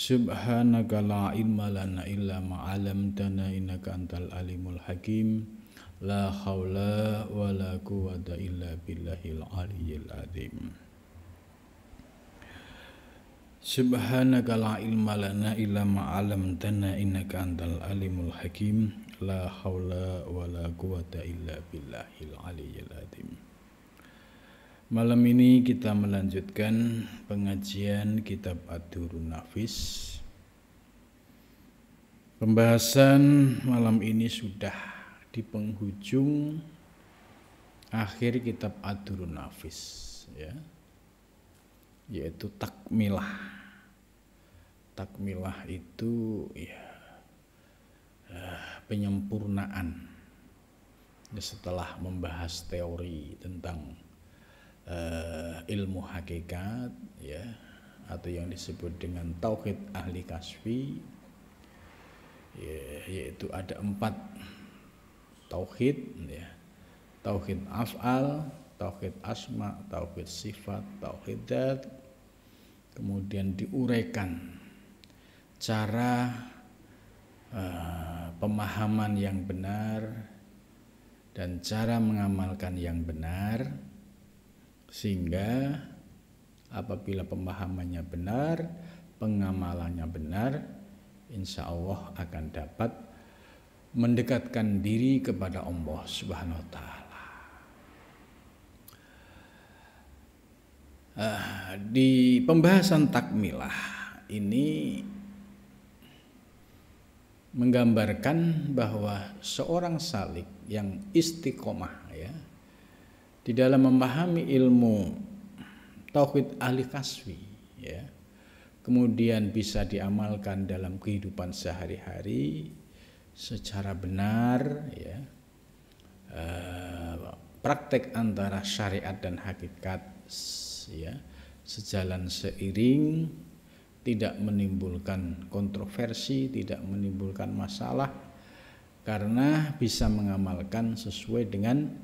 Subhanaka la ilma lana illa ma 'allamtana innaka antal alimul hakim. La haula wa la quwwata illa billahil aliyyil azim. Subhanaka la ilma lana illa ma 'allamtana innaka antal alimul hakim. La haula wa la quwwata illa billahil aliyyil azim. Malam ini kita melanjutkan pengajian kitab Ad-Durrun Nafis. Pembahasan malam ini sudah di penghujung akhir kitab Ad-Durrun Nafis, ya, yaitu takmilah. Takmilah itu ya penyempurnaan setelah membahas teori tentang ilmu hakikat, ya, atau yang disebut dengan tauhid ahli kasfi, ya, yaitu ada 4 tauhid, ya, tauhid af'al, tauhid asma, tauhid sifat, tauhid dzat. Kemudian diuraikan cara pemahaman yang benar dan cara mengamalkan yang benar, sehingga apabila pemahamannya benar, pengamalannya benar, insya Allah akan dapat mendekatkan diri kepada Allah Subhanahu wa Ta'ala. Di pembahasan takmilah ini menggambarkan bahwa seorang salik yang istiqomah, ya, di dalam memahami ilmu tauhid ahli kasfi, ya, kemudian bisa diamalkan dalam kehidupan sehari-hari secara benar, ya, praktek antara syariat dan hakikat, ya, sejalan seiring, tidak menimbulkan kontroversi, tidak menimbulkan masalah, karena bisa mengamalkan sesuai dengan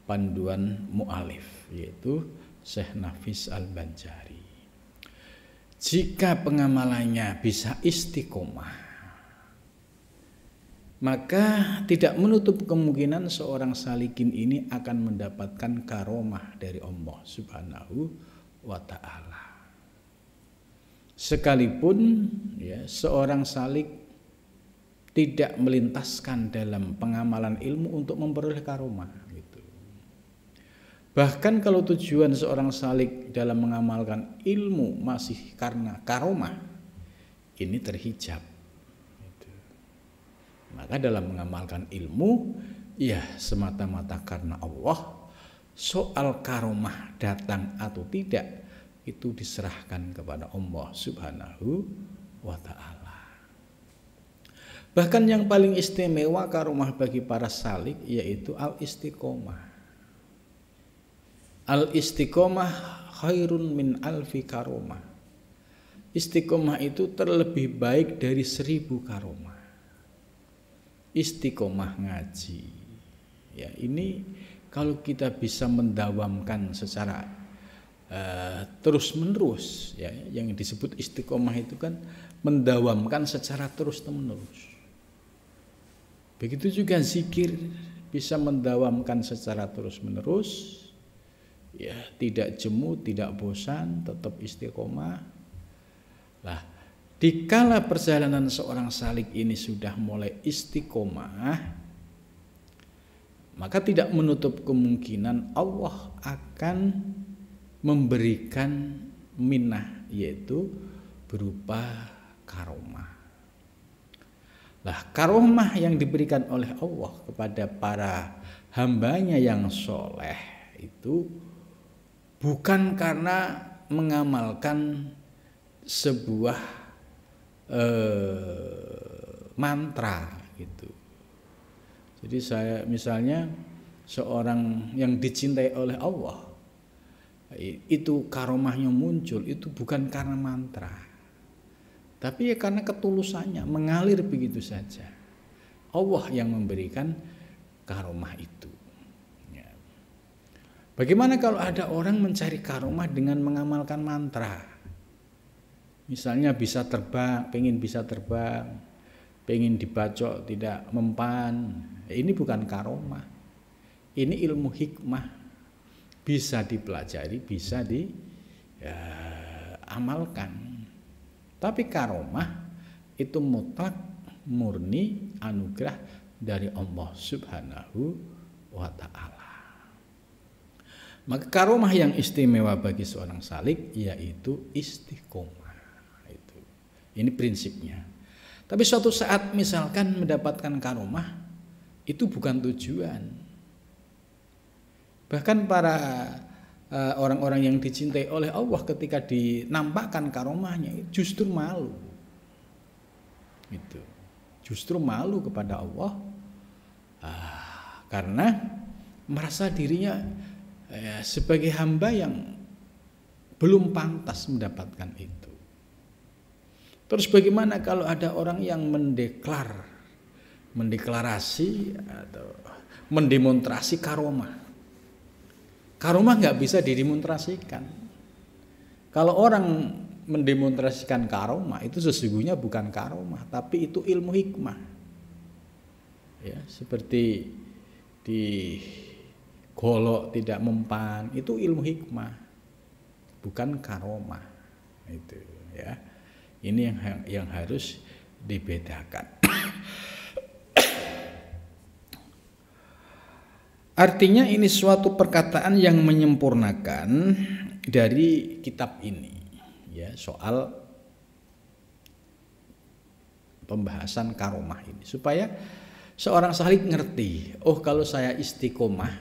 panduan mu'alif, yaitu Syekh Nafis Al-Banjari. Jika pengamalannya bisa istiqomah, maka tidak menutup kemungkinan seorang salikin ini akan mendapatkan karomah dari Allah Subhanahu wa Ta'ala. Sekalipun, ya, seorang salik tidak melintaskan dalam pengamalan ilmu untuk memperoleh karomah. Bahkan kalau tujuan seorang salik dalam mengamalkan ilmu masih karena karomah, ini terhijab. Maka dalam mengamalkan ilmu, ya semata-mata karena Allah. Soal karomah datang atau tidak, itu diserahkan kepada Allah Subhanahu wa Ta'ala. Bahkan yang paling istimewa karomah bagi para salik yaitu al-istiqomah. Al-istiqomah khairun min alfi karomah. Istiqomah itu terlebih baik dari 1000 karomah. Istiqomah ngaji, ya, ini kalau kita bisa mendawamkan secara terus menerus, ya, yang disebut istiqomah itu kan mendawamkan secara terus menerus. Begitu juga zikir bisa mendawamkan secara terus menerus, ya, tidak jemu, tidak bosan, tetap istiqomah. Lah, dikala perjalanan seorang salik ini sudah mulai istiqomah, maka tidak menutup kemungkinan Allah akan memberikan minnah, yaitu berupa karomah. Lah, karomah yang diberikan oleh Allah kepada para hambanya yang soleh itu bukan karena mengamalkan sebuah mantra gitu. Jadi saya misalnya seorang yang dicintai oleh Allah, itu karomahnya muncul itu bukan karena mantra, tapi ya karena ketulusannya mengalir begitu saja. Allah yang memberikan karomah itu. Bagaimana kalau ada orang mencari karomah dengan mengamalkan mantra? Misalnya bisa terbang, pengen dibacok tidak mempan. Ini bukan karomah. Ini ilmu hikmah. Bisa dipelajari, bisa diamalkan. Tapi karomah itu mutlak murni anugerah dari Allah Subhanahu wa ta'ala. Maka karomah yang istimewa bagi seorang salik yaitu istiqomah. Ini prinsipnya. Tapi suatu saat misalkan mendapatkan karomah itu bukan tujuan. Bahkan para orang-orang yang dicintai oleh Allah ketika dinampakkan karomahnya justru malu. Itu. Justru malu kepada Allah karena merasa dirinya sebagai hamba yang belum pantas mendapatkan itu. Terus bagaimana kalau ada orang yang mendeklarasi atau mendemonstrasi karomah? Karomah nggak bisa didemonstrasikan. Kalau orang mendemonstrasikan karomah itu sesungguhnya bukan karomah, tapi itu ilmu hikmah. Ya, seperti di golok tidak mempan, itu ilmu hikmah, bukan karomah. Itu ya. Ini yang harus dibedakan. Artinya ini suatu perkataan yang menyempurnakan dari kitab ini, ya, soal pembahasan karomah ini, supaya seorang salik ngerti, oh kalau saya istiqomah,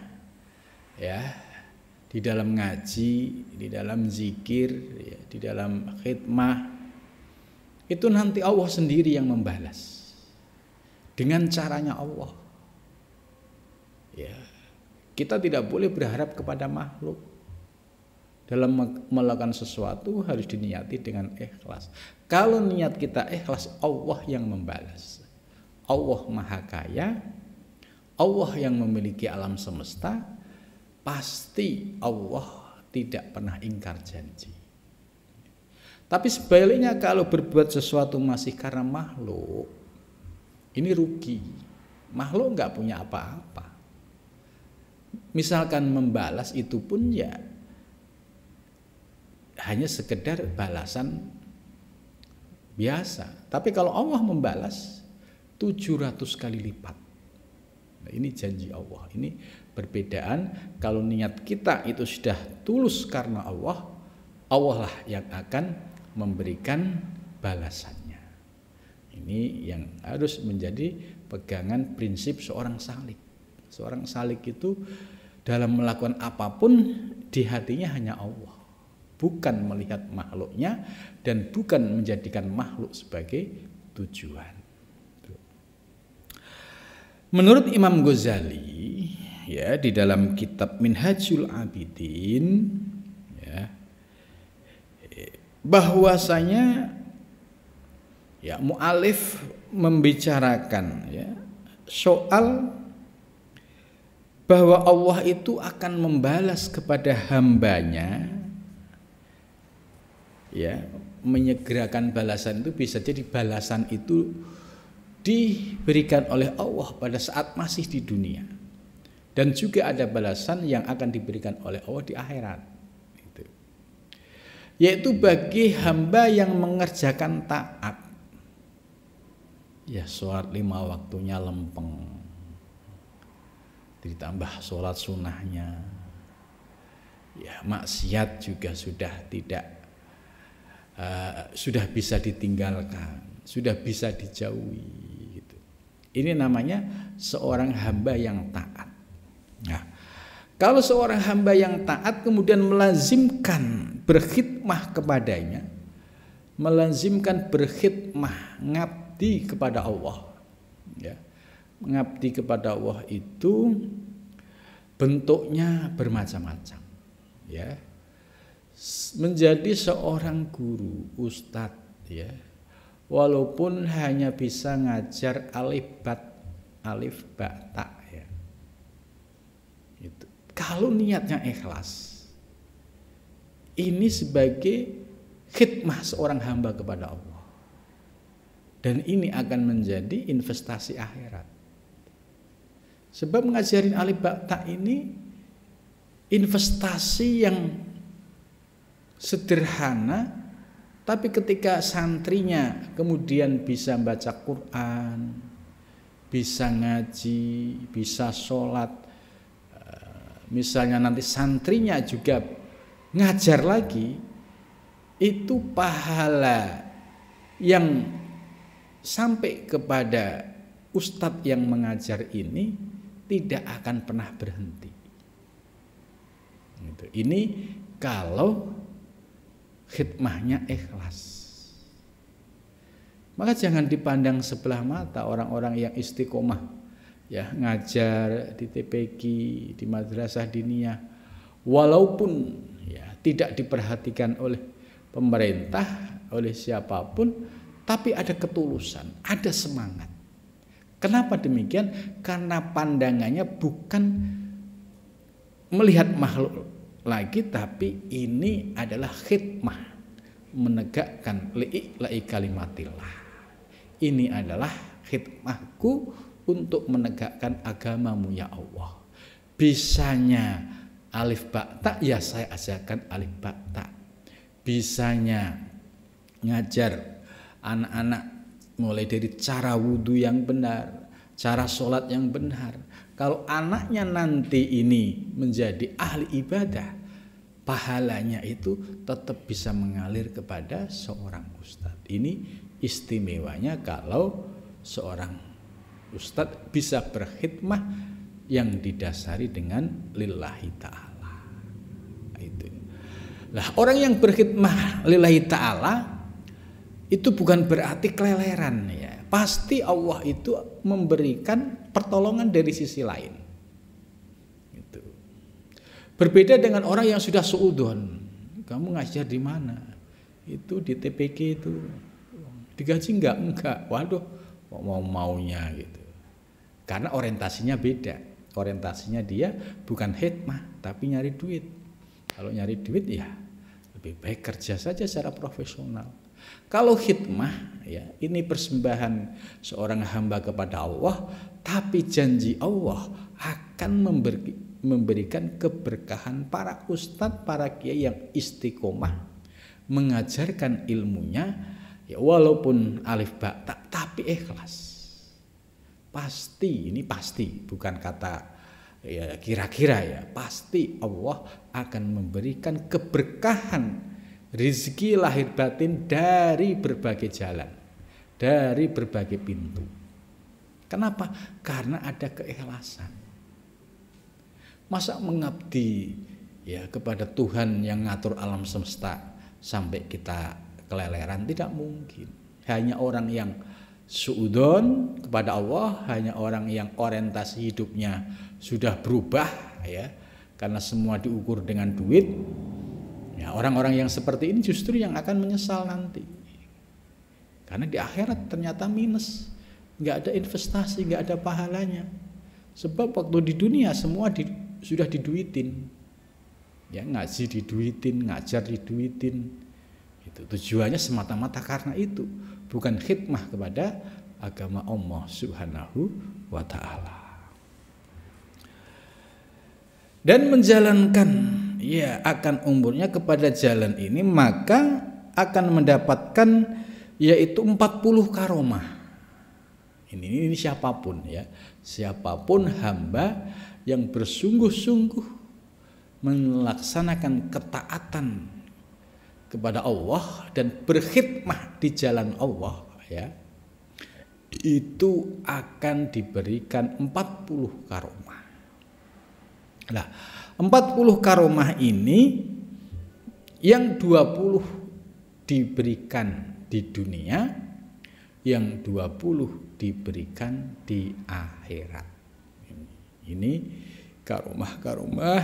ya, di dalam ngaji, di dalam zikir, ya, di dalam khidmah, itu nanti Allah sendiri yang membalas dengan caranya Allah. Ya, kita tidak boleh berharap kepada makhluk. Dalam melakukan sesuatu harus diniati dengan ikhlas. Kalau niat kita ikhlas, Allah yang membalas. Allah Maha Kaya, Allah yang memiliki alam semesta, pasti Allah tidak pernah ingkar janji. Tapi sebaliknya kalau berbuat sesuatu masih karena makhluk, ini rugi. Makhluk nggak punya apa-apa. Misalkan membalas itu pun ya hanya sekedar balasan biasa. Tapi kalau Allah membalas 700 kali lipat. Nah, ini janji Allah. Ini perbedaan. Kalau niat kita itu sudah tulus karena Allah, Allah lah yang akan memberikan balasannya. Ini yang harus menjadi pegangan prinsip seorang salik. Seorang salik itu dalam melakukan apapun di hatinya hanya Allah, bukan melihat makhluknya dan bukan menjadikan makhluk sebagai tujuan. Menurut Imam Ghazali, ya, di dalam kitab Minhajul Abidin, ya, bahwasanya ya mu'alif membicarakan, ya, soal bahwa Allah itu akan membalas kepada hambanya, ya, menyegerakan balasan itu bisa jadi balasan itu diberikan oleh Allah pada saat masih di dunia, dan juga ada balasan yang akan diberikan oleh Allah di akhirat. Yaitu bagi hamba yang mengerjakan taat, ya, sholat 5 waktunya lempeng, ditambah sholat sunnahnya, ya, maksiat juga sudah tidak sudah bisa ditinggalkan, sudah bisa dijauhi, gitu. Ini namanya seorang hamba yang taat. Nah, kalau seorang hamba yang taat kemudian melazimkan berkhidmah kepadanya, melazimkan berkhidmah, ngabdi kepada Allah, ya. Mengabdi kepada Allah itu bentuknya bermacam-macam, ya. Menjadi seorang guru, ustadz, ya, walaupun hanya bisa ngajar alif ba ta, ya. Itu. Kalau niatnya ikhlas, ini sebagai khidmah seorang hamba kepada Allah. Dan ini akan menjadi investasi akhirat. Sebab ngajarin alif ba ta ini investasi yang sederhana, tapi ketika santrinya kemudian bisa baca Quran, bisa ngaji, bisa sholat, misalnya nanti santrinya juga ngajar lagi, itu pahala yang sampai kepada ustadz yang mengajar ini tidak akan pernah berhenti. Ini kalau khidmahnya ikhlas. Maka jangan dipandang sebelah mata orang-orang yang istiqomah, ya, ngajar di TPQ, di madrasah diniyah, walaupun ya tidak diperhatikan oleh pemerintah, oleh siapapun, tapi ada ketulusan, ada semangat. Kenapa demikian? Karena pandangannya bukan melihat makhluk lagi, tapi ini adalah khidmah, menegakkan li'i kalimatillah. Ini adalah khidmahku untuk menegakkan agamamu ya Allah. Bisanya alif ba ta, ya saya ajarkan alif ba ta. Bisanya ngajar anak-anak mulai dari cara wudhu yang benar, cara sholat yang benar. Kalau anaknya nanti ini menjadi ahli ibadah, pahalanya itu tetap bisa mengalir kepada seorang ustadz. Ini istimewanya kalau seorang ustadz bisa berkhidmah yang didasari dengan lillahi ta'ala. Itu. Lah, orang yang berkhidmah lillahi ta'ala itu bukan berarti keleleran, ya. Pasti Allah itu memberikan pertolongan dari sisi lain. Itu. Berbeda dengan orang yang sudah suudon. Kamu ngajar di mana? Itu di TPQ itu. Digaji enggak. Waduh, maunya gitu. Karena orientasinya beda. Orientasinya dia bukan khidmah, tapi nyari duit. Kalau nyari duit ya lebih baik kerja saja secara profesional. Kalau khidmah, ya, ini persembahan seorang hamba kepada Allah, tapi janji Allah akan memberikan keberkahan para ustadz, para kiai yang istiqomah mengajarkan ilmunya, ya, walaupun alif ba ta, tapi ikhlas. Pasti, ini pasti, bukan kata ya kira-kira, ya, pasti Allah akan memberikan keberkahan rezeki lahir batin dari berbagai jalan, dari berbagai pintu. Kenapa? Karena ada keikhlasan. Masa mengabdi, ya, kepada Tuhan yang ngatur alam semesta sampai kita keleleran? Tidak mungkin. Hanya orang yang suudon kepada Allah, hanya orang yang orientasi hidupnya sudah berubah, ya, karena semua diukur dengan duit. Ya, orang-orang yang seperti ini justru yang akan menyesal nanti. Karena di akhirat ternyata minus, nggak ada investasi, nggak ada pahalanya. Sebab waktu di dunia semua sudah diduitin, ya, ngaji diduitin, ngajar diduitin. Itu tujuannya semata-mata karena itu, bukan khidmah kepada agama Allah Subhanahu wa Ta'ala. Dan menjalankan, ya, akan umurnya kepada jalan ini, maka akan mendapatkan yaitu 40 karomah. Ini siapapun, ya, siapapun hamba yang bersungguh-sungguh melaksanakan ketaatan kepada Allah dan berkhidmah di jalan Allah, ya, itu akan diberikan 40 karomah. Nah, 40 karomah ini yang 20 diberikan di dunia, yang 20 diberikan di akhirat. Ini karomah-karomah,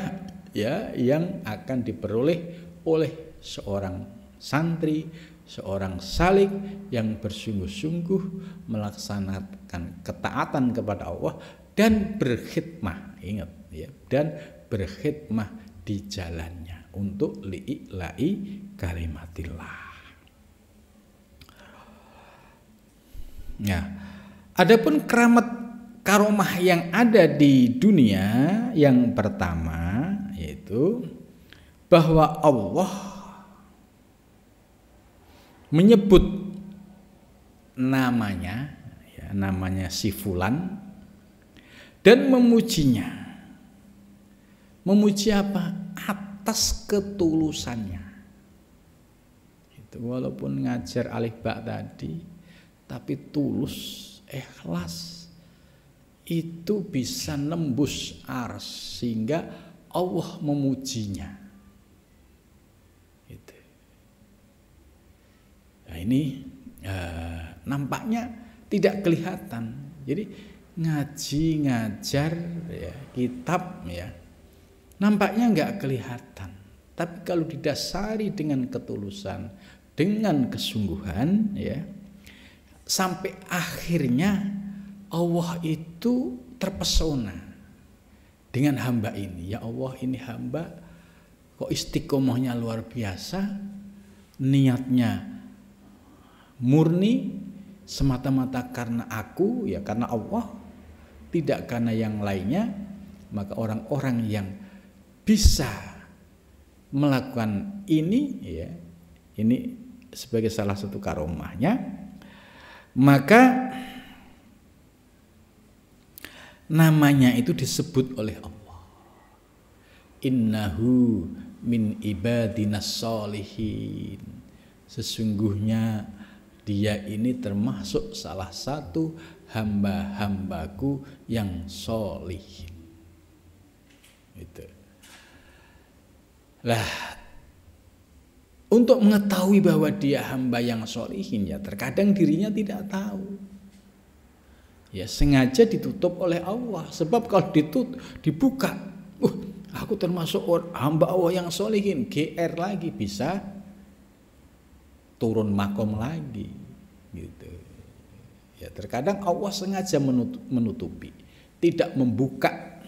ya, yang akan diperoleh oleh seorang santri, seorang salik yang bersungguh-sungguh melaksanakan ketaatan kepada Allah dan berkhidmah, ingat, ya, dan berkhidmah di jalannya untuk li'i kalimatillah. Nah, adapun keramat karomah yang ada di dunia yang pertama yaitu bahwa Allah menyebut namanya, ya, namanya si Fulan dan memujinya. Memuji apa? Atas ketulusannya. Itu walaupun ngajar alif ba tadi, tapi tulus, ikhlas, itu bisa nembus ars sehingga Allah memujinya. Gitu. Nah ini nampaknya tidak kelihatan. Jadi ngaji, ngajar, ya, kitab, ya, nampaknya nggak kelihatan. Tapi kalau didasari dengan ketulusan, dengan kesungguhan, ya, sampai akhirnya Allah itu terpesona dengan hamba ini. Ya Allah, ini hamba kok istiqomahnya luar biasa, niatnya murni semata-mata karena aku, ya karena Allah, tidak karena yang lainnya. Maka orang-orang yang bisa melakukan ini, ya, ini sebagai salah satu karomahnya, maka namanya itu disebut oleh Allah. Innahu min ibadinas sholihin. Sesungguhnya dia ini termasuk salah satu hamba-hambaku yang sholihin. Gitu. Lah, untuk mengetahui bahwa dia hamba yang sholihin, ya terkadang dirinya tidak tahu. Ya sengaja ditutup oleh Allah. Sebab kalau dibuka, aku termasuk hamba Allah yang sholihin, GR lagi, bisa turun makom lagi, gitu. Ya terkadang Allah sengaja menutupi, tidak membuka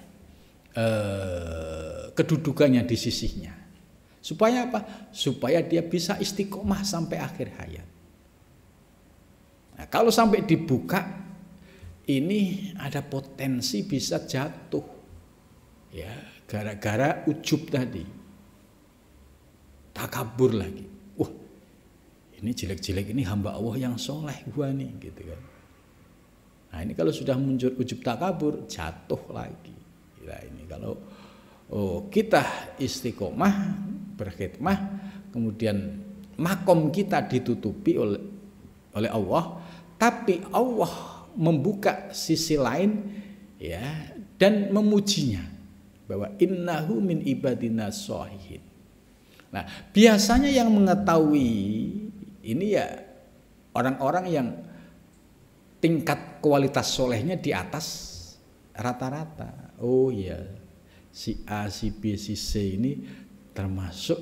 kedudukannya di sisinya. Supaya apa? Supaya dia bisa istiqomah sampai akhir hayat. Nah, kalau sampai dibuka, ini ada potensi bisa jatuh, ya, gara-gara ujub tadi, takabur lagi. Wah, ini jelek-jelek, ini hamba Allah yang soleh gua nih, gitu kan. Nah ini kalau sudah muncul ujub takabur, jatuh lagi. Nah ini kalau kita istiqomah, berkhidmah, kemudian makom kita ditutupi oleh Allah, tapi Allah membuka sisi lain, ya, dan memujinya bahwa innahu min ibadina sholihin. Nah biasanya yang mengetahui ini ya orang-orang yang tingkat kualitas solehnya di atas rata-rata. Oh ya, si A, si B, si C ini termasuk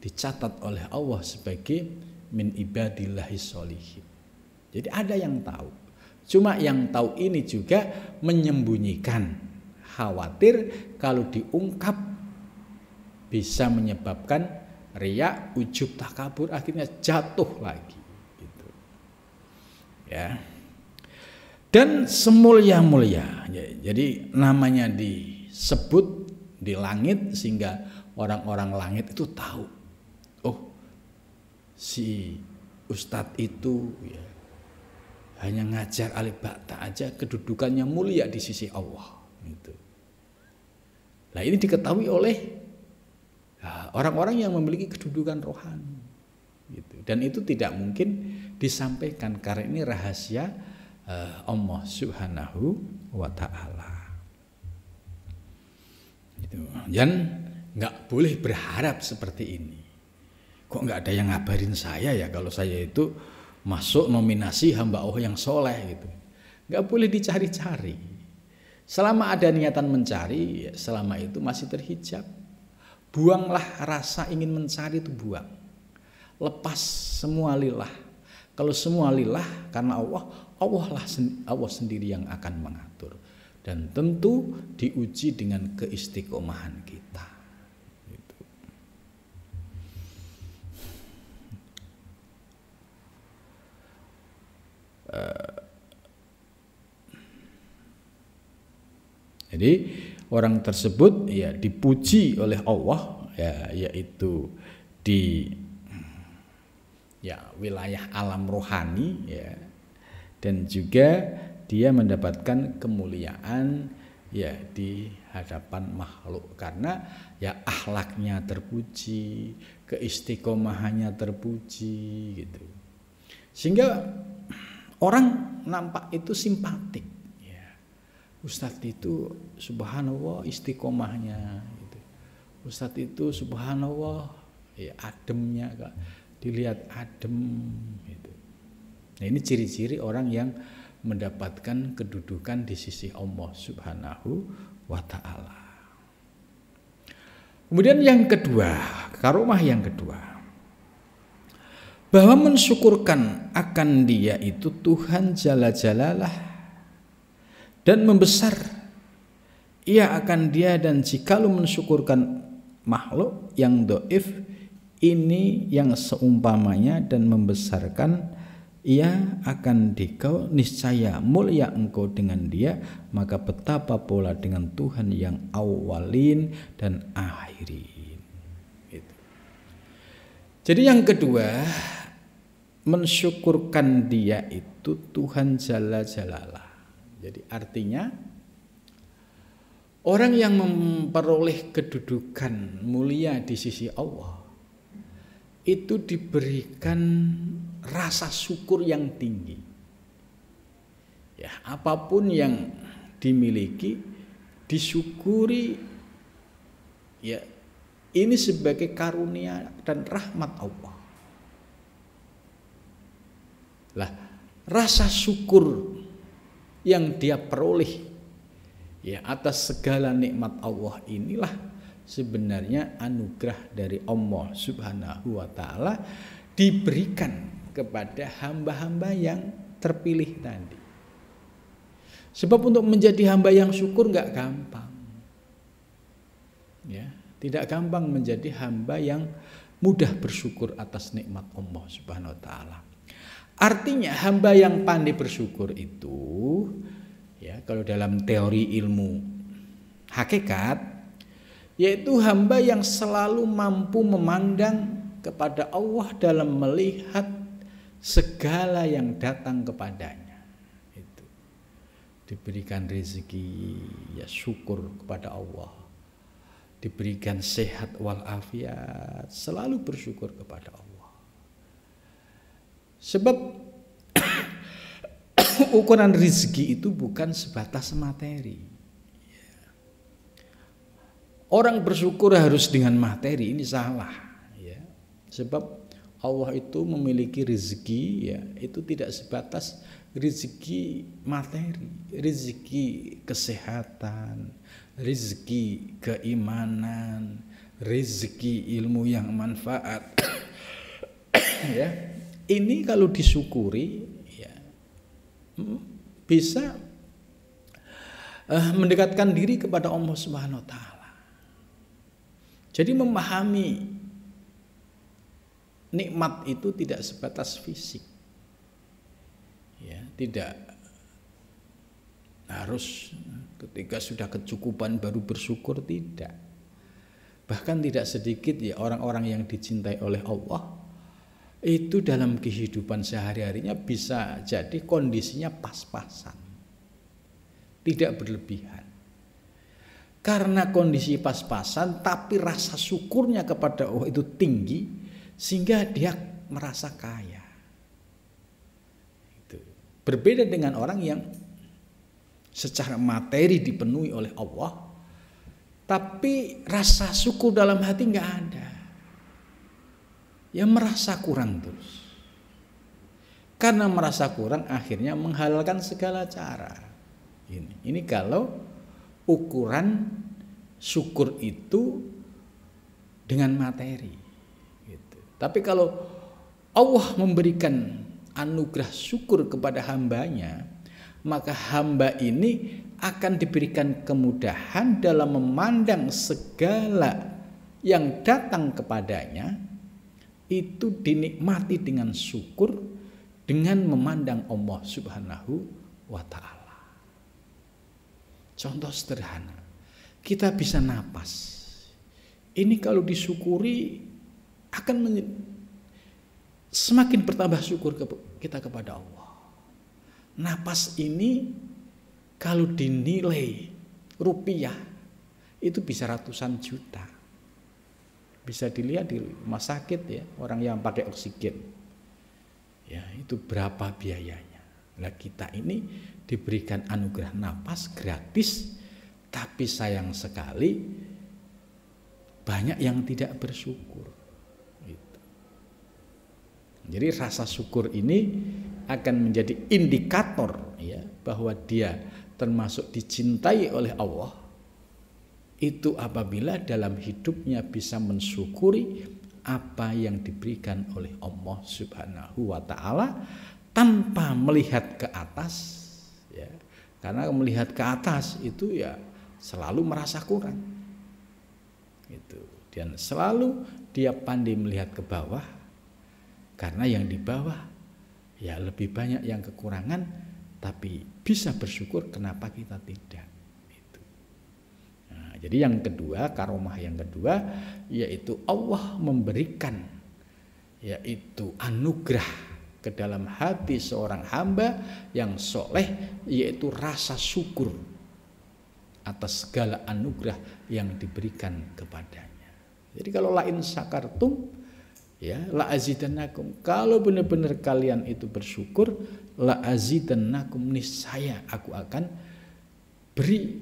dicatat oleh Allah sebagai min ibadillahi sholihin. Jadi ada yang tahu. Cuma yang tahu ini juga menyembunyikan, khawatir kalau diungkap bisa menyebabkan riya, ujub, takabur, akhirnya jatuh lagi. Gitu. Ya. Dan semulia-mulia, jadi namanya disebut di langit sehingga orang-orang langit itu tahu, oh si ustadz itu, ya, hanya ngajar alif ba ta aja kedudukannya mulia di sisi Allah. Gitu. Nah ini diketahui oleh orang-orang yang memiliki kedudukan rohani. Gitu. Dan itu tidak mungkin disampaikan karena ini rahasia Allah Subhanahu wa ta'ala. Gitu. Dan nggak boleh berharap seperti ini. Kok nggak ada yang ngabarin saya ya kalau saya itu masuk nominasi hamba Allah yang soleh gitu. Nggak boleh dicari-cari. Selama ada niatan mencari, selama itu masih terhijab. Buanglah rasa ingin mencari itu, buang. Lepas semua lillah. Kalau semua lillah karena Allah sendiri yang akan mengatur. Dan tentu diuji dengan keistiqomahan kita. Gitu. Jadi orang tersebut ya dipuji oleh Allah ya, yaitu di ya wilayah alam rohani ya, dan juga dia mendapatkan kemuliaan ya di hadapan makhluk karena ya akhlaknya terpuji, keistiqomahannya terpuji gitu. Sehingga orang nampak itu simpatik ya. Ustadz itu subhanallah istiqomahnya gitu. Ustadz itu subhanallah ya ademnya Kak. Dilihat adem gitu. Nah, ini ciri-ciri orang yang mendapatkan kedudukan di sisi Allah Subhanahu wa ta'ala. Kemudian yang kedua, karomah yang kedua, bahwa mensyukurkan akan dia itu Tuhan Jalla Jalalah dan membesar ia akan dia, dan jikalau mensyukurkan makhluk yang dhaif ini yang seumpamanya dan membesarkan ia akan dikau niscaya mulia engkau dengan dia, maka betapa pola dengan Tuhan yang awalin dan akhirin. Gitu. Jadi yang kedua, mensyukurkan dia itu Tuhan Jalla Jalalah. Jadi artinya orang yang memperoleh kedudukan mulia di sisi Allah itu diberikan rasa syukur yang tinggi. Ya, apapun yang dimiliki disyukuri ya, ini sebagai karunia dan rahmat Allah. Lah, rasa syukur yang dia peroleh ya atas segala nikmat Allah inilah sebenarnya anugerah dari Allah Subhanahu wa ta'ala diberikan kepada hamba-hamba yang terpilih tadi. Sebab untuk menjadi hamba yang syukur nggak gampang. Ya, tidak gampang menjadi hamba yang mudah bersyukur atas nikmat Allah Subhanahu wa ta'ala. Artinya hamba yang pandai bersyukur itu ya, kalau dalam teori ilmu hakikat, yaitu hamba yang selalu mampu memandang kepada Allah dalam melihat segala yang datang kepadanya. Itu diberikan rezeki ya syukur kepada Allah, diberikan sehat walafiat selalu bersyukur kepada Allah. Sebab ukuran rezeki itu bukan sebatas materi. Orang bersyukur harus dengan materi, ini salah ya. Sebab Allah itu memiliki rezeki ya, itu tidak sebatas rezeki materi, rezeki kesehatan, rezeki keimanan, rezeki ilmu yang manfaat. Ya. Ini kalau disyukuri ya bisa mendekatkan diri kepada Allah Subhanahu wa ta'ala. Jadi memahami nikmat itu tidak sebatas fisik. Ya, tidak harus ketika sudah kecukupan baru bersyukur, tidak. Bahkan tidak sedikit ya orang-orang yang dicintai oleh Allah itu dalam kehidupan sehari-harinya bisa jadi kondisinya pas-pasan. Tidak berlebihan. Karena kondisi pas-pasan tapi rasa syukurnya kepada Allah itu tinggi sehingga dia merasa kaya. Itu berbeda dengan orang yang secara materi dipenuhi oleh Allah tapi rasa syukur dalam hati nggak ada. Ya merasa kurang terus. Karena merasa kurang akhirnya menghalalkan segala cara. Ini kalau ukuran syukur itu dengan materi gitu. Tapi kalau Allah memberikan anugerah syukur kepada hambanya, maka hamba ini akan diberikan kemudahan dalam memandang segala yang datang kepadanya itu dinikmati dengan syukur, dengan memandang Allah Subhanahu wa ta'ala. Contoh sederhana, kita bisa napas. Ini kalau disyukuri akan semakin bertambah syukur kita kepada Allah. Napas ini kalau dinilai rupiah itu bisa ratusan juta. Bisa dilihat di rumah sakit ya, orang yang pakai oksigen. Ya, itu berapa biayanya. Nah, kita ini diberikan anugerah napas gratis, tapi sayang sekali banyak yang tidak bersyukur. Gitu. Jadi rasa syukur ini akan menjadi indikator ya bahwa dia termasuk dicintai oleh Allah. Itu apabila dalam hidupnya bisa mensyukuri apa yang diberikan oleh Allah Subhanahu wa taala tanpa melihat ke atas ya. Karena melihat ke atas itu ya selalu merasa kurang. Itu. Dan selalu dia pandai melihat ke bawah karena yang di bawah ya lebih banyak yang kekurangan, tapi bisa bersyukur kenapa kita tidak. Itu. Nah, jadi yang kedua, karomah yang kedua yaitu Allah memberikan yaitu anugerah ke dalam hati seorang hamba yang soleh, yaitu rasa syukur atas segala anugerah yang diberikan kepadanya. Jadi kalau la in syakartum ya la azidannakum, kalau benar-benar kalian itu bersyukur, la azidannakum, niscaya aku akan beri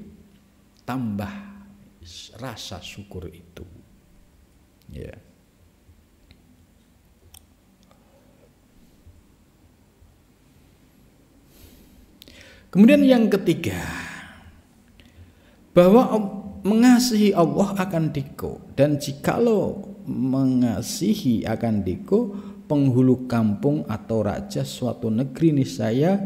tambah rasa syukur itu. Ya. Kemudian yang ketiga, bahwa mengasihi Allah akan diko, dan jikalau mengasihi akan diko penghulu kampung atau raja suatu negeri niscaya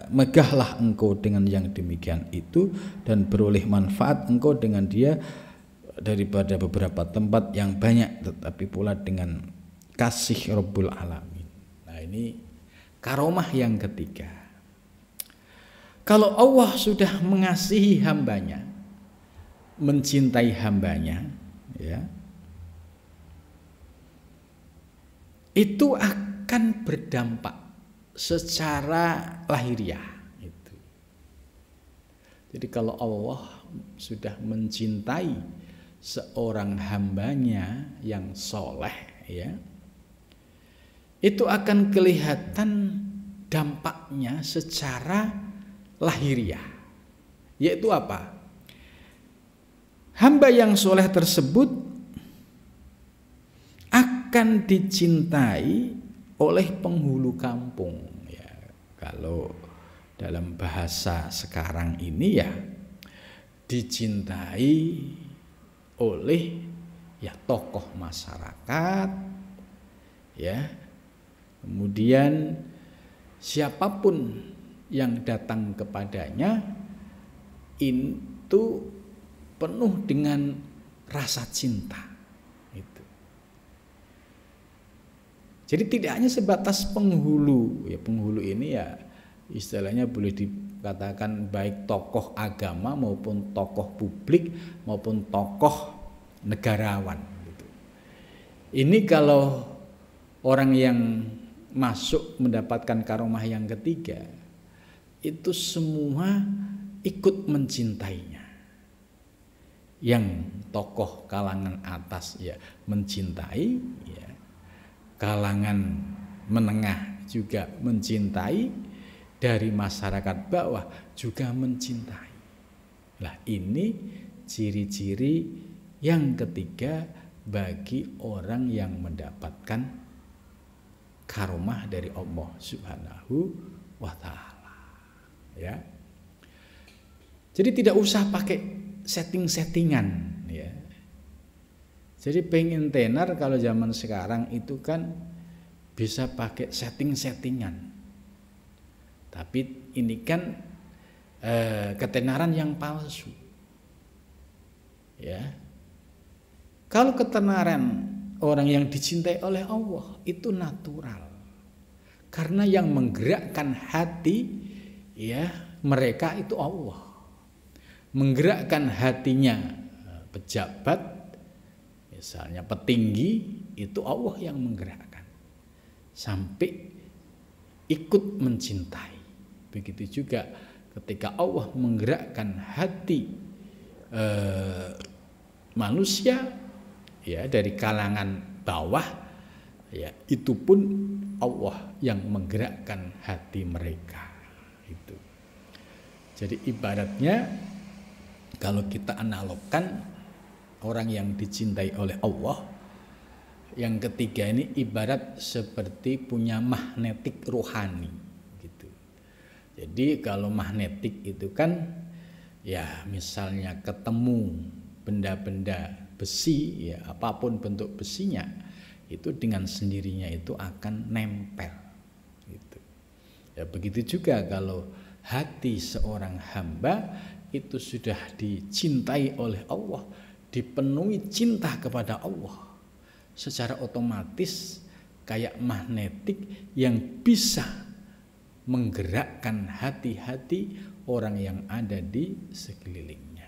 megahlah engkau dengan yang demikian itu dan beroleh manfaat engkau dengan dia daripada beberapa tempat yang banyak, tetapi pula dengan kasih Rabbul Alamin. Nah, ini karomah yang ketiga. Kalau Allah sudah mengasihi hambanya, mencintai hambanya, ya, itu akan berdampak secara lahiriah. Itu. Jadi kalau Allah sudah mencintai seorang hambanya yang soleh, ya, itu akan kelihatan dampaknya secara lahiriah, yaitu apa? Hamba yang soleh tersebut akan dicintai oleh penghulu kampung. Ya, kalau dalam bahasa sekarang ini ya dicintai oleh ya tokoh masyarakat, ya, kemudian siapapun yang datang kepadanya itu penuh dengan rasa cinta. Itu. Jadi tidak hanya sebatas penghulu, ya penghulu ini ya istilahnya boleh dikatakan baik tokoh agama maupun tokoh publik maupun tokoh negarawan. Gitu. Ini kalau orang yang masuk mendapatkan karomah yang ketiga, itu semua ikut mencintainya. Yang tokoh kalangan atas ya mencintai, ya, kalangan menengah juga mencintai, dari masyarakat bawah juga mencintai. Nah, ini ciri-ciri yang ketiga bagi orang yang mendapatkan karomah dari Allah Subhanahu wa taala. Ya. Jadi tidak usah pakai setting-settingan ya. Jadi pengen tenar kalau zaman sekarang itu kan bisa pakai setting-settingan. Tapi ini kan ketenaran yang palsu. Ya. Kalau ketenaran orang yang dicintai oleh Allah itu natural. Karena yang menggerakkan hati ya mereka itu Allah. Menggerakkan hatinya pejabat, misalnya petinggi, itu Allah yang menggerakkan. Sampai ikut mencintai. Begitu juga ketika Allah menggerakkan hati manusia ya dari kalangan bawah, ya itu pun Allah yang menggerakkan hati mereka. Itu. Jadi ibaratnya kalau kita analogkan orang yang dicintai oleh Allah, yang ketiga ini ibarat seperti punya magnetik rohani gitu. Jadi kalau magnetik itu kan ya misalnya ketemu benda-benda besi, ya apapun bentuk besinya, itu dengan sendirinya itu akan nempel gitu. Ya begitu juga kalau hati seorang hamba itu sudah dicintai oleh Allah, dipenuhi cinta kepada Allah, secara otomatis kayak magnetik yang bisa menggerakkan hati-hati orang yang ada di sekelilingnya.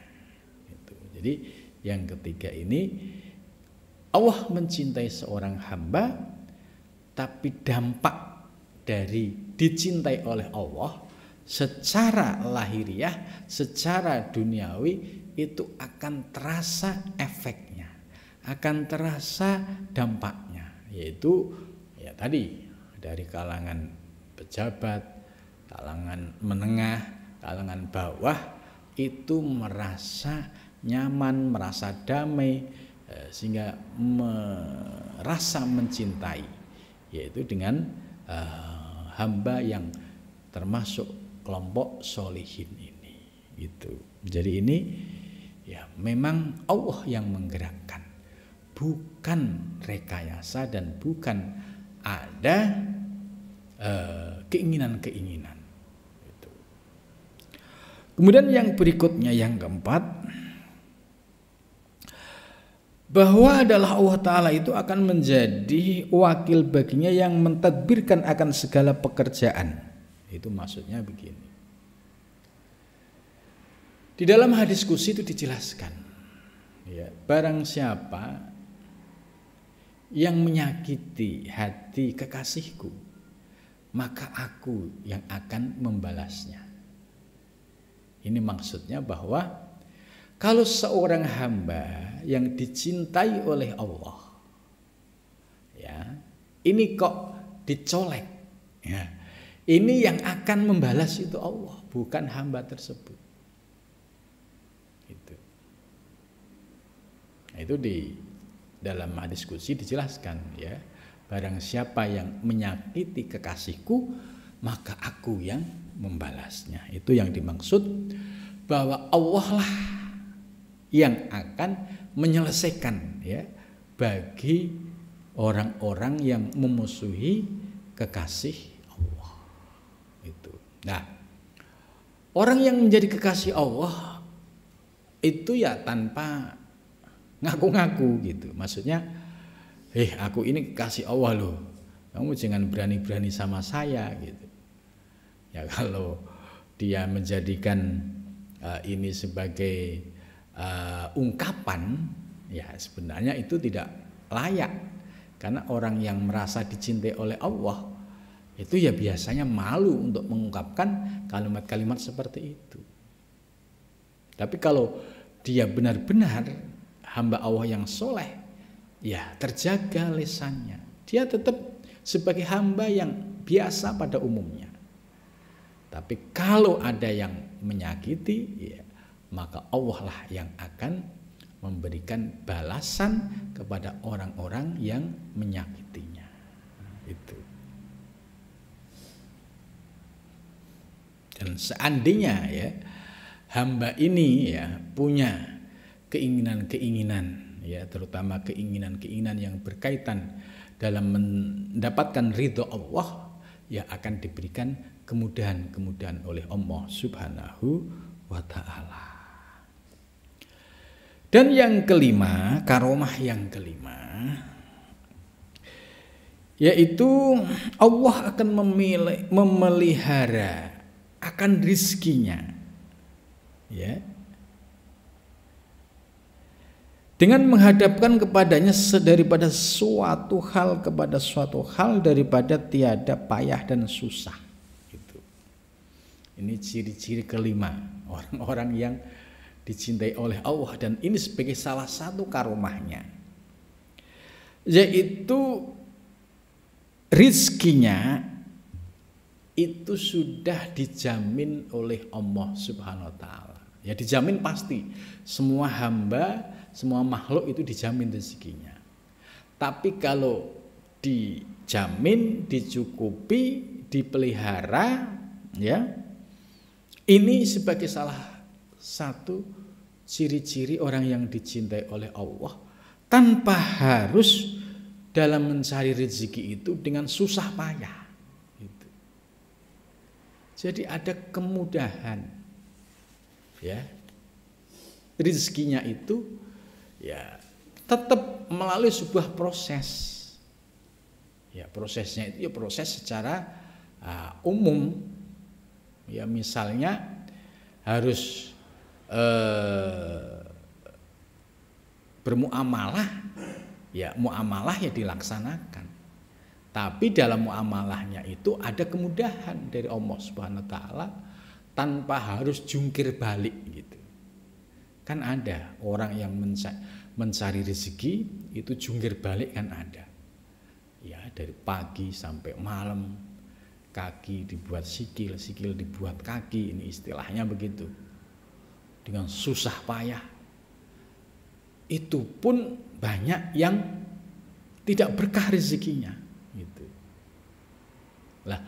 Gitu. Jadi yang ketiga ini Allah mencintai seorang hamba, tapi dampak dari dicintai oleh Allah secara lahiriah, secara duniawi itu akan terasa efeknya, akan terasa dampaknya, yaitu ya tadi dari kalangan pejabat, kalangan menengah, kalangan bawah itu merasa nyaman, merasa damai, sehingga merasa mencintai, yaitu dengan hamba yang termasuk kelompok solihin ini. Gitu. Jadi ini ya memang Allah yang menggerakkan, bukan rekayasa dan bukan ada keinginan-keinginan. Gitu. Kemudian yang berikutnya, yang keempat, bahwa adalah Allah Ta'ala itu akan menjadi wakil baginya yang mentadbirkan akan segala pekerjaan. Itu maksudnya begini. Di dalam hadis qudsi itu dijelaskan, ya, barang siapa yang menyakiti hati kekasihku, maka aku yang akan membalasnya. Ini maksudnya bahwa kalau seorang hamba yang dicintai oleh Allah, ya, ini kok dicolek, ya, ini yang akan membalas itu Allah, bukan hamba tersebut. Itu. Nah, itu di dalam hadis qudsi dijelaskan, ya, barang siapa yang menyakiti kekasihku, maka aku yang membalasnya. Itu yang dimaksud bahwa Allah lah yang akan menyelesaikan, ya, bagi orang-orang yang memusuhi kekasih Allah. Itu. Nah, orang yang menjadi kekasih Allah itu ya tanpa ngaku-ngaku gitu. Maksudnya, aku ini kekasih Allah loh. Kamu jangan berani-berani sama saya gitu. Ya kalau dia menjadikan ini sebagai ungkapan, ya sebenarnya itu tidak layak, karena orang yang merasa dicintai oleh Allah itu ya biasanya malu untuk mengungkapkan kalimat-kalimat seperti itu. Tapi kalau dia benar-benar hamba Allah yang soleh, ya terjaga lisannya, dia tetap sebagai hamba yang biasa pada umumnya. Tapi kalau ada yang menyakiti, ya maka Allah lah yang akan memberikan balasan kepada orang-orang yang menyakitinya. Itu. Dan seandainya ya hamba ini ya punya keinginan-keinginan, ya terutama keinginan-keinginan yang berkaitan dalam mendapatkan ridho Allah, ya akan diberikan kemudahan-kemudahan oleh Allah Subhanahu wa Ta'ala. Dan yang kelima, karomah yang kelima, yaitu Allah akan memelihara akan rizkinya, ya, dengan menghadapkan kepadanya daripada suatu hal kepada suatu hal, daripada tiada payah dan susah. Gitu. Ini ciri-ciri kelima orang-orang yang dicintai oleh Allah, dan ini sebagai salah satu karomahnya, yaitu rizkinya itu sudah dijamin oleh Allah Subhanahu wa Ta'ala. Ya, dijamin pasti. Semua hamba, semua makhluk itu dijamin rezekinya. Tapi kalau dijamin, dicukupi, dipelihara, ya, ini sebagai salah satu ciri-ciri orang yang dicintai oleh Allah, tanpa harus dalam mencari rezeki itu dengan susah payah. Jadi ada kemudahan, ya, rezekinya itu ya tetap melalui sebuah proses, ya, prosesnya itu ya proses secara umum, ya, misalnya harus bermuamalah, ya, muamalah ya dilaksanakan. Tapi dalam muamalahnya itu ada kemudahan dari Allah Subhanahu wa Ta'ala tanpa harus jungkir balik gitu. Kan ada orang yang mencari rezeki itu jungkir balik, kan ada. Ya, dari pagi sampai malam, kaki dibuat sikil, sikil dibuat kaki, ini istilahnya begitu. Dengan susah payah. Itu pun banyak yang tidak berkah rezekinya. Gitu. Lah,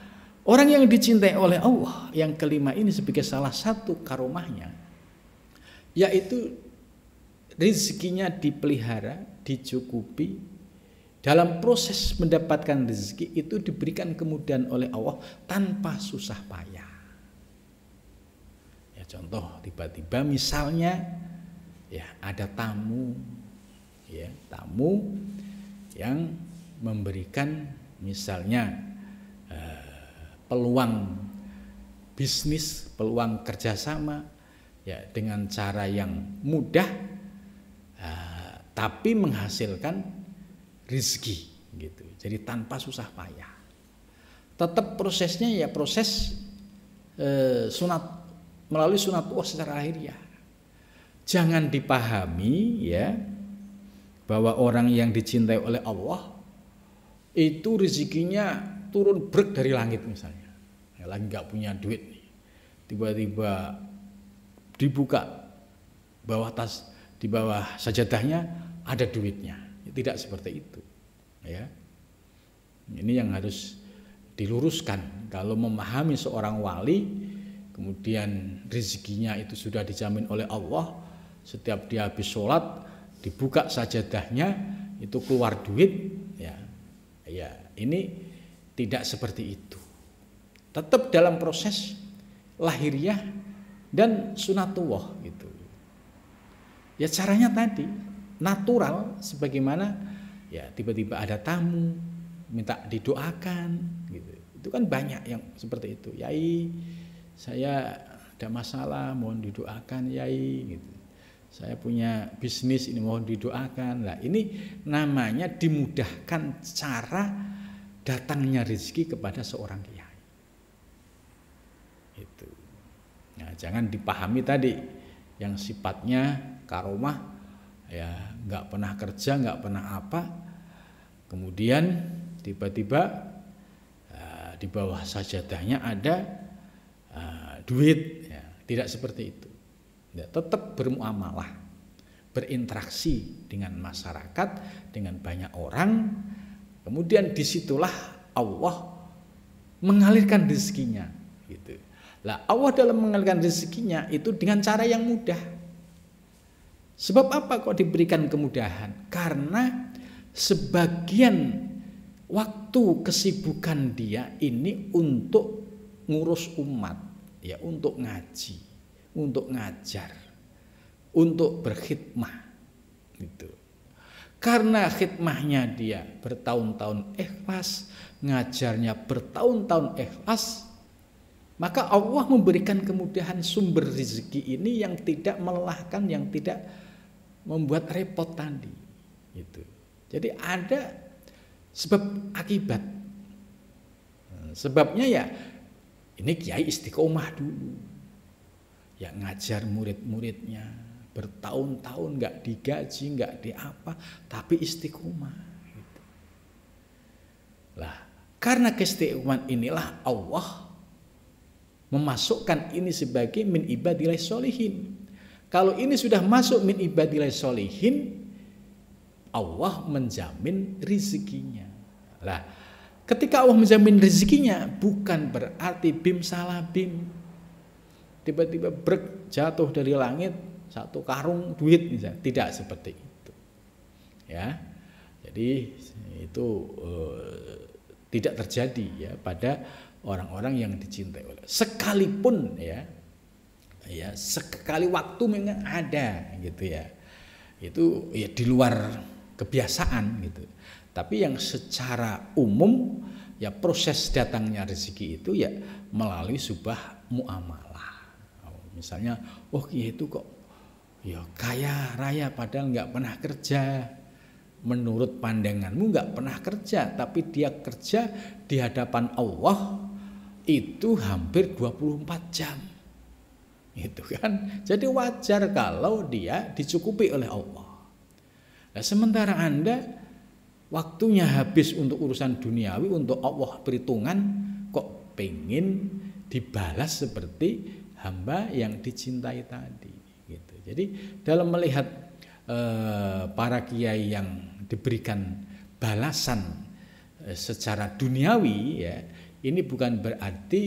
orang yang dicintai oleh Allah yang kelima ini sebagai salah satu karomahnya, yaitu rezekinya dipelihara, dicukupi. Dalam proses mendapatkan rezeki itu diberikan kemudahan oleh Allah tanpa susah payah. Ya, contoh tiba-tiba misalnya ya ada tamu, ya, tamu yang memberikan misalnya peluang bisnis, peluang kerjasama, ya, dengan cara yang mudah, tapi menghasilkan rezeki gitu. Jadi tanpa susah payah. Tetap prosesnya ya proses sunat, melalui sunatullah secara lahiriah. Jangan dipahami ya bahwa orang yang dicintai oleh Allah itu rezekinya turun brek dari langit misalnya, ya, lagi nggak punya duit nih, tiba-tiba dibuka di bawah sajadahnya ada duitnya. Tidak seperti itu, ya. Ini yang harus diluruskan. Kalau memahami seorang wali, kemudian rezekinya itu sudah dijamin oleh Allah, setiap dia habis sholat dibuka sajadahnya itu keluar duit, ya. Ya, ini tidak seperti itu. Tetap dalam proses lahiriah dan sunatullah gitu. Ya, caranya tadi natural, sebagaimana ya tiba-tiba ada tamu minta didoakan gitu. Itu kan banyak yang seperti itu. Yai, saya ada masalah, mohon didoakan Yai gitu. Saya punya bisnis ini, mohon didoakan. Lah, ini namanya dimudahkan cara datangnya rezeki kepada seorang kiai. Itu. Nah, jangan dipahami tadi yang sifatnya karomah, ya, nggak pernah kerja, nggak pernah apa, kemudian tiba-tiba di bawah sajadahnya ada duit, ya. Tidak seperti itu. Ya, tetap bermuamalah, berinteraksi dengan masyarakat, dengan banyak orang, kemudian disitulah Allah mengalirkan rezekinya gitu. Lah, Allah dalam mengalirkan rezekinya itu dengan cara yang mudah. Sebab apa kok diberikan kemudahan? Karena sebagian waktu kesibukan dia ini untuk ngurus umat, ya, untuk ngaji, untuk ngajar, untuk berkhidmah gitu. Karena khidmahnya dia bertahun-tahun ikhlas, ngajarnya bertahun-tahun ikhlas, Maka Allah memberikan kemudahan sumber rezeki ini yang tidak melelahkan, yang tidak membuat repot tadi. Gitu. Jadi ada sebab akibat. Sebabnya ya ini kiai istiqomah dulu, ya ngajar murid-muridnya bertahun-tahun nggak digaji, nggak diapa, tapi istiqomah. Gitu. Lah, karena keistiqomahan inilah Allah memasukkan ini sebagai min ibadillah sholihin. Kalau ini sudah masuk min ibadillah sholihin, Allah menjamin rezekinya. Lah, ketika Allah menjamin rezekinya, bukan berarti bim salah bim. Tiba-tiba brek jatuh dari langit satu karung duit misalnya. Tidak seperti itu. Ya. Jadi itu tidak terjadi ya pada orang-orang yang dicintai oleh. Sekalipun ya sekali waktu memang ada gitu ya. Itu ya di luar kebiasaan gitu. Tapi yang secara umum ya proses datangnya rezeki itu ya melalui sebuah muamalah. Misalnya, oh kiai itu kok ya kaya raya padahal nggak pernah kerja. Menurut pandanganmu nggak pernah kerja, tapi dia kerja di hadapan Allah itu hampir 24 jam. Itu kan. Jadi wajar kalau dia dicukupi oleh Allah. Nah, sementara Anda waktunya habis untuk urusan duniawi, untuk Allah perhitungan, kok pengen dibalas seperti hamba yang dicintai tadi gitu. Jadi dalam melihat para kiai yang diberikan balasan secara duniawi ya, ini bukan berarti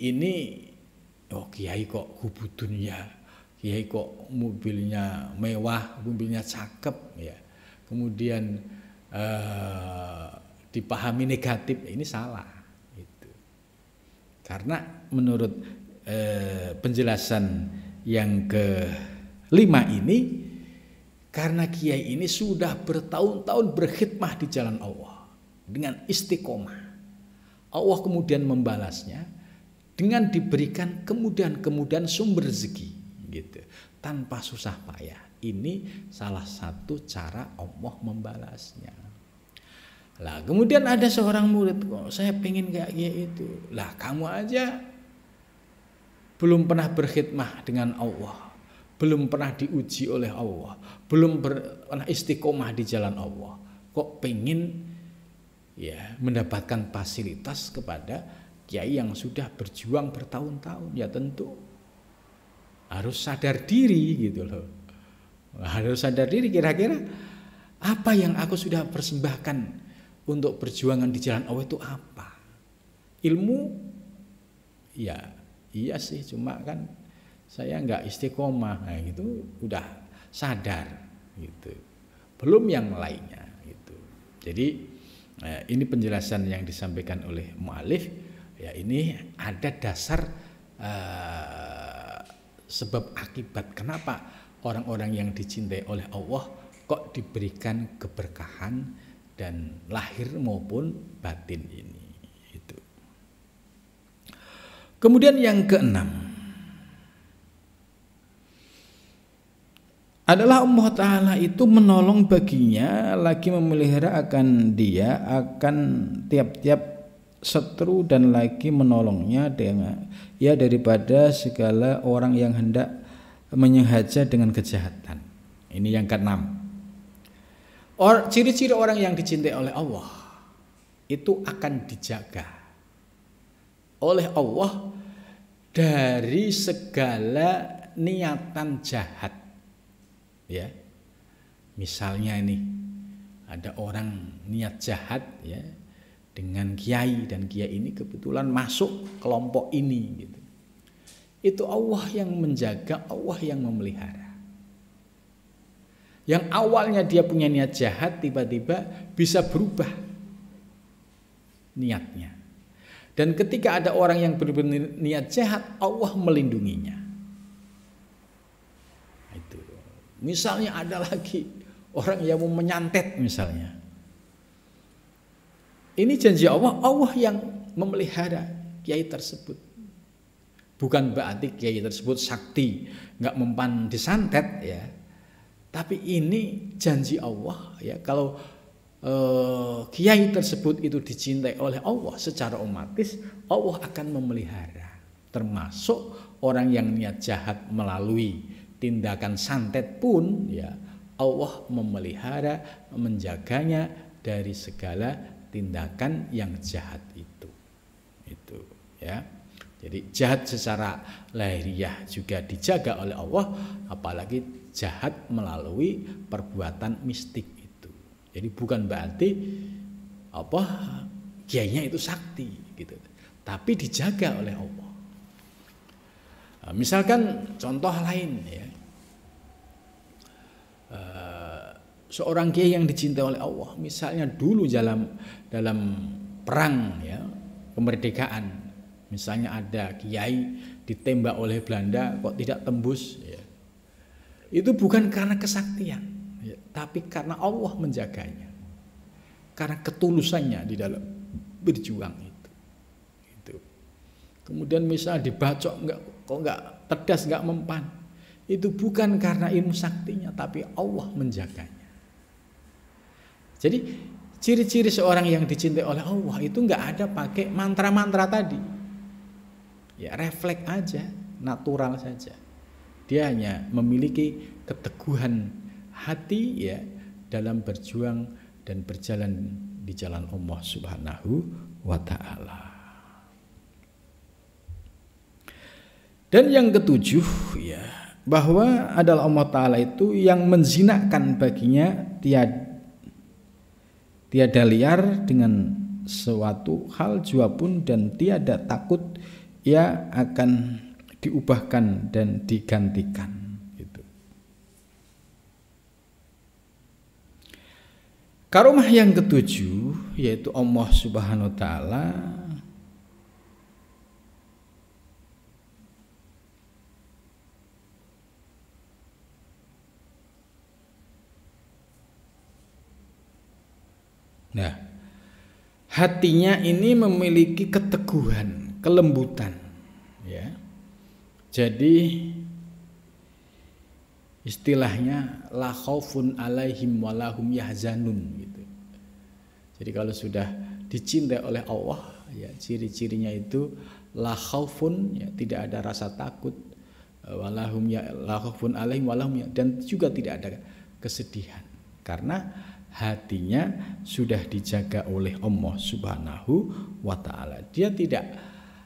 ini oh kiai kok hubu dunia, kiai kok mobilnya mewah, mobilnya cakep ya. Kemudian dipahami negatif, ini salah gitu. Karena menurut penjelasan yang kelima ini, karena kiai ini sudah bertahun-tahun berkhidmah di jalan Allah dengan istiqomah, Allah kemudian membalasnya dengan diberikan kemudahan-kemudahan sumber rezeki gitu, tanpa susah payah. Ini salah satu cara Allah membalasnya. Lah kemudian ada seorang murid, kok saya pengen kayak gitu. Lah kamu aja belum pernah berkhidmah dengan Allah, belum pernah diuji oleh Allah, belum pernah istiqomah di jalan Allah, kok pengen ya mendapatkan fasilitas kepada kiai yang sudah berjuang bertahun-tahun. Ya tentu harus sadar diri gitu loh. Harus sadar diri, kira-kira apa yang aku sudah persembahkan untuk perjuangan di jalan Allah itu apa? Ilmu ya iya sih, cuma kan saya nggak istiqomah, nah gitu udah sadar gitu. Belum yang lainnya gitu. Jadi ini penjelasan yang disampaikan oleh mu'alif ya, ini ada dasar sebab akibat kenapa orang-orang yang dicintai oleh Allah kok diberikan keberkahan dan lahir maupun batin ini. Itu. Kemudian yang keenam adalah Allah Ta'ala itu menolong baginya, lagi memelihara akan dia, akan tiap-tiap seteru, dan lagi menolongnya dengan ya daripada segala orang yang hendak menyengaja dengan kejahatan. Ini yang keenam. Ciri-ciri orang yang dicintai oleh Allah itu akan dijaga oleh Allah dari segala niatan jahat. Ya, misalnya ini ada orang niat jahat ya dengan kiai, dan kiai ini kebetulan masuk kelompok ini gitu. Itu Allah yang menjaga, Allah yang memelihara. Yang awalnya dia punya niat jahat, tiba-tiba bisa berubah niatnya. Dan ketika ada orang yang benar-benar niat jahat, Allah melindunginya. Itu. Misalnya ada lagi orang yang mau menyantet misalnya. Ini janji Allah, Allah yang memelihara. kiai tersebut. Bukan berarti kiai tersebut sakti, nggak mempan disantet ya. Tapi ini janji Allah ya, kalau kiai tersebut itu dicintai oleh Allah, secara otomatis Allah akan memelihara. Termasuk orang yang niat jahat melalui tindakan santet pun ya, Allah memelihara, menjaganya dari segala tindakan yang jahat itu ya. Jadi jahat secara lahiriah juga dijaga oleh Allah, apalagi jahat melalui perbuatan mistik itu. Jadi bukan berarti kiainya itu sakti gitu, tapi dijaga oleh Allah. Nah, misalkan contoh lain ya, seorang kiai yang dicintai oleh Allah, misalnya dulu dalam perang ya, kemerdekaan, misalnya ada kiai ditembak oleh Belanda kok tidak tembus ya. Itu bukan karena kesaktian ya, tapi karena Allah menjaganya, karena ketulusannya di dalam berjuang itu. Kemudian misal dibacok nggak pedas, nggak mempan, itu bukan karena ilmu saktinya, tapi Allah menjaganya. Jadi ciri-ciri seorang yang dicintai oleh Allah itu nggak ada pakai mantra-mantra tadi. Ya refleks aja, natural saja. Dia hanya memiliki keteguhan hati ya dalam berjuang dan berjalan di jalan Allah Subhanahu wa ta'ala. Dan yang ketujuh ya, bahwa adalah Allah Ta'ala itu yang menzinakan baginya tiada liar dengan suatu hal jua pun, dan tiada takut ia akan diubahkan dan digantikan gitu. Karomah yang ketujuh yaitu Allah Subhanahu wa ta'ala hatinya ini memiliki keteguhan, kelembutan ya. Jadi istilahnya la khaufun alaihim walahum yahzanun gitu. Jadi kalau sudah dicintai oleh Allah ya, ciri-cirinya itu la khaufun ya, tidak ada rasa takut, walahum ya, la khaufun alaihim walahum ya, dan juga tidak ada kesedihan karena hatinya sudah dijaga oleh Allah Subhanahu wa ta'ala. Dia tidak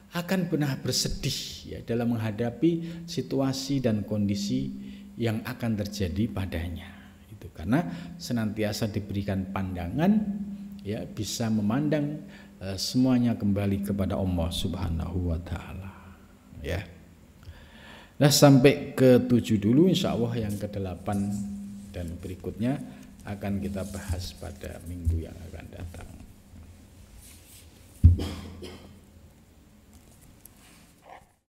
akan pernah bersedih ya dalam menghadapi situasi dan kondisi yang akan terjadi padanya. Itu karena senantiasa diberikan pandangan ya, bisa memandang semuanya kembali kepada Allah Subhanahu wa ta'ala ya. Nah, sampai ke 7 dulu, insya Allah yang ke-8 dan berikutnya akan kita bahas pada minggu yang akan datang.